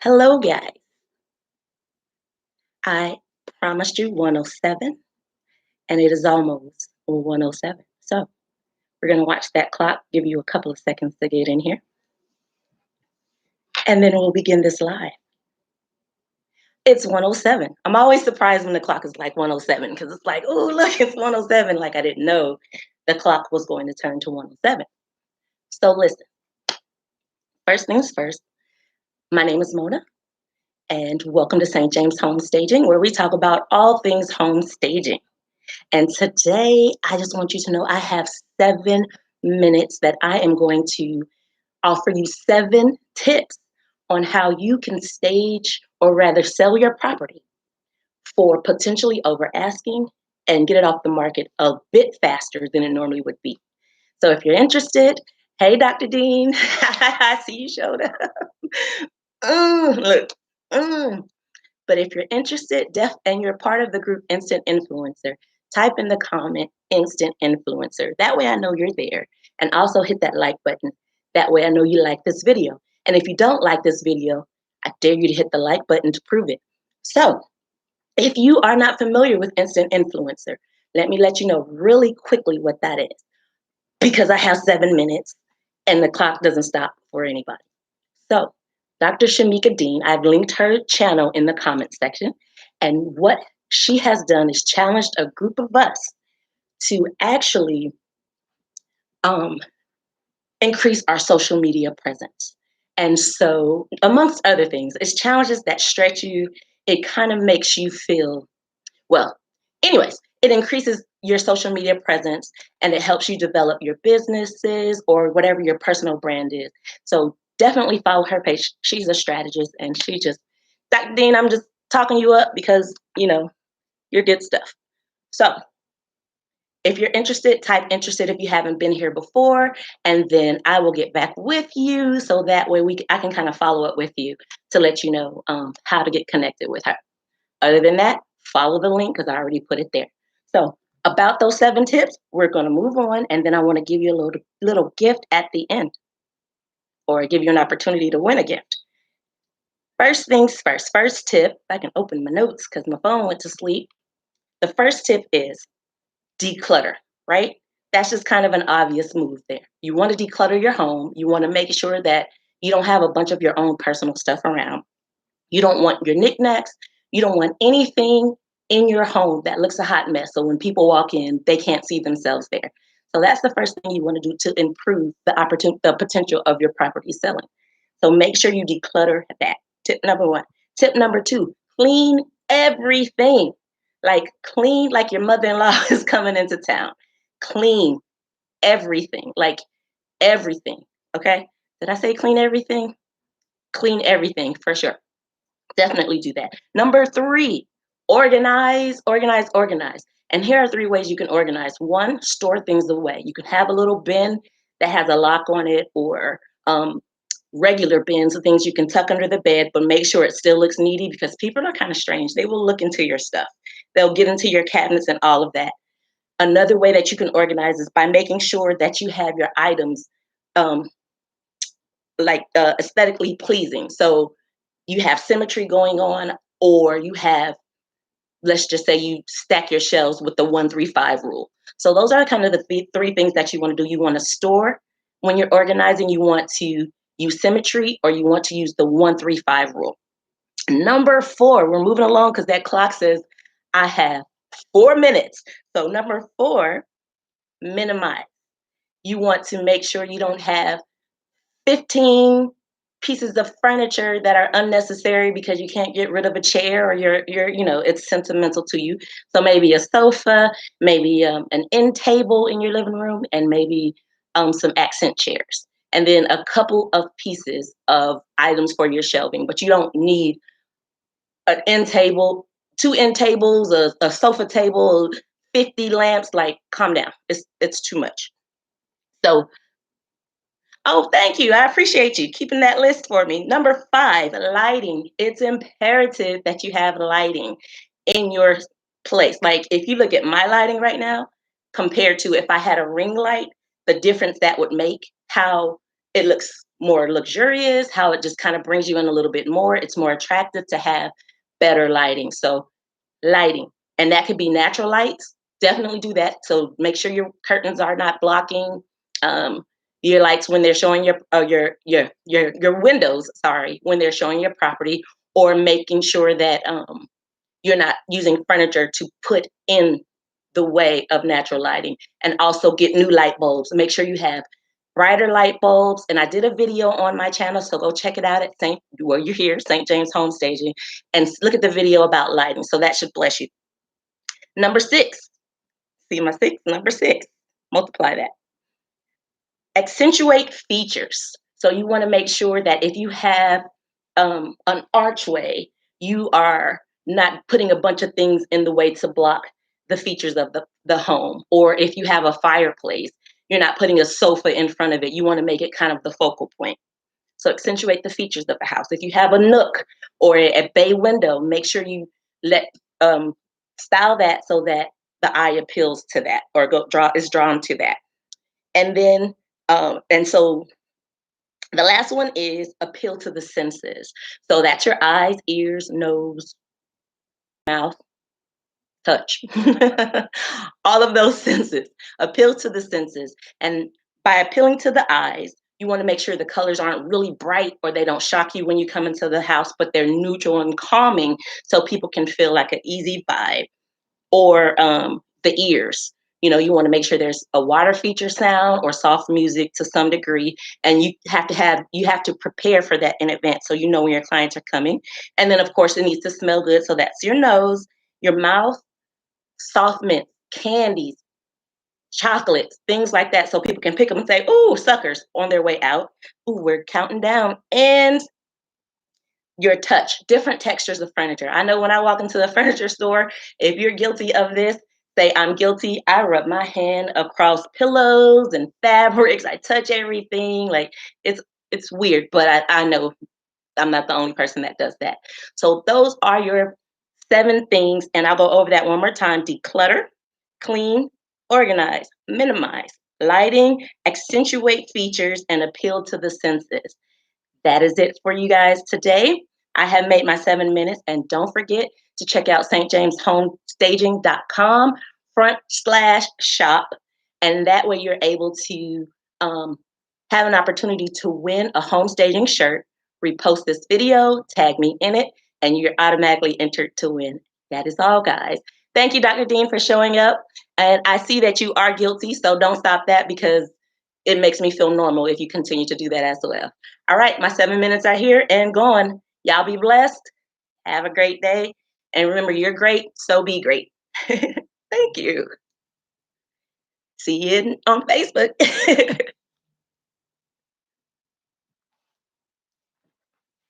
Hello, guys. I promised you 107, and it is almost 107. So we're going to watch that clock, give you a couple of seconds to get in here, and then we'll begin this live. It's 107. I'm always surprised when the clock is like 107 because it's like, oh, look, it's 107. Like I didn't know the clock was going to turn to 107. So listen, first things first, my name is Mona, and welcome to St. James Home Staging, where we talk about all things home staging. And today, I just want you to know I have 7 minutes that I am going to offer you 7 tips on how you can stage or rather sell your property for potentially over asking and get it off the market a bit faster than it normally would be. So if you're interested, hey, Dr. Dean, I see you showed up. Look. But if you're interested and you're part of the group Instant Influencer, type in the comment Instant Influencer. That way I know you're there. And also hit that like button. That way I know you like this video. And if you don't like this video, I dare you to hit the like button to prove it. So if you are not familiar with Instant Influencer, let me let you know really quickly what that is. Because I have 7 minutes and the clock doesn't stop for anybody. So Dr. Shamika Dean, I've linked her channel in the comments section. And what she has done is challenged a group of us to actually increase our social media presence. And so, amongst other things, it's challenges that stretch you. It kind of makes you feel, well, anyways, it increases your social media presence and it helps you develop your businesses or whatever your personal brand is. So definitely follow her page. She's a strategist and she just, Dr. Dean, I'm just talking you up because, you're good stuff. So if you're interested, type interested if you haven't been here before, and then I will get back with you so that way I can kind of follow up with you to let you know how to get connected with her. Other than that, follow the link because I already put it there. So about those 7 tips, we're going to move on, and then I want to give you a little gift at the end, or give you an opportunity to win a gift. First things first. First tip, if I can open my notes because my phone went to sleep. The first tip is declutter, right? That's just kind of an obvious move there. You want to declutter your home. You want to make sure that you don't have a bunch of your own personal stuff around. You don't want your knickknacks. You don't want anything in your home that looks a hot mess. So when people walk in, they can't see themselves there. So that's the first thing you want to do to improve the potential of your property selling. So make sure you declutter that. Tip number 1. Tip number 2, clean everything. Like clean like your mother-in-law is coming into town. Clean everything, like everything. Okay? Did I say clean everything? Clean everything for sure. Definitely do that. Number 3, organize, organize, organize. And here are 3 ways you can organize. 1, store things away. You can have a little bin that has a lock on it, or regular bins of things you can tuck under the bed, but make sure it still looks needy because people are kind of strange. They will look into your stuff. They'll get into your cabinets and all of that. Another way that you can organize is by making sure that you have your items aesthetically pleasing. So you have symmetry going on, or you have, let's just say you stack your shelves with the 1-3-5 rule. So those are kind of the 3 things that you want to do. You want to store when you're organizing, you want to use symmetry, or you want to use the 1-3-5 rule. Number 4, we're moving along because that clock says I have 4 minutes. So number 4, minimize. You want to make sure you don't have 15 pieces of furniture that are unnecessary because you can't get rid of a chair, or it's sentimental to you. So maybe a sofa, maybe an end table in your living room, and maybe some accent chairs. And then a couple of pieces of items for your shelving, but you don't need an end table, 2 end tables, a sofa table, 50 lamps. Like, calm down. It's too much. So, oh, thank you. I appreciate you keeping that list for me. Number 5, lighting. It's imperative that you have lighting in your place. Like, if you look at my lighting right now, compared to if I had a ring light, the difference that would make, how it looks more luxurious, how it just kind of brings you in a little bit more. It's more attractive to have better lighting. So lighting, and that could be natural lights. Definitely do that. So make sure your curtains are not blocking um, your lights when they're showing your windows. Sorry, when they're showing your property, or making sure that you're not using furniture to put in the way of natural lighting. And also get new light bulbs. Make sure you have brighter light bulbs. And I did a video on my channel, so go check it out at you're here, St. James Home Staging, and look at the video about lighting. So that should bless you. Number six, see my six, number six, multiply that. Accentuate features. So you want to make sure that if you have an archway, you are not putting a bunch of things in the way to block the features of the home. Or if you have a fireplace, you're not putting a sofa in front of it. You want to make it kind of the focal point. So accentuate the features of the house. If you have a nook or a bay window, make sure you let style that so that the eye appeals to that, or is drawn to that. And then and so the last one is appeal to the senses. So that's your eyes, ears, nose, mouth, touch. All of those senses. Appeal to the senses. And by appealing to the eyes, you want to make sure the colors aren't really bright or they don't shock you when you come into the house, but they're neutral and calming so people can feel like an easy vibe. Or the ears. You want to make sure there's a water feature sound or soft music to some degree, and you have to prepare for that in advance so you know when your clients are coming. And then of course it needs to smell good, so that's your nose, your mouth, soft mint, candies, chocolates, things like that, so people can pick them and say, "Ooh, suckers," on their way out. Ooh, we're counting down. And your touch, different textures of furniture. I know when I walk into the furniture store, if you're guilty of this, say I'm guilty. I rub my hand across pillows and fabrics. I touch everything. Like it's weird, but I know I'm not the only person that does that. So those are your 7 things, and I'll go over that one more time. Declutter, clean, organize, minimize, lighting, accentuate features, and appeal to the senses. That is it for you guys today. I have made my 7 minutes, and don't forget to check out stjameshomestaging.com/shop. And that way you're able to have an opportunity to win a home staging shirt. Repost this video, tag me in it, and you're automatically entered to win. That is all, guys. Thank you, Dr. Dean, for showing up. And I see that you are guilty, so don't stop that, because it makes me feel normal if you continue to do that as well. All right, my 7 minutes are here and gone. Y'all be blessed. Have a great day. And remember, you're great, so be great. Thank you. See you on Facebook.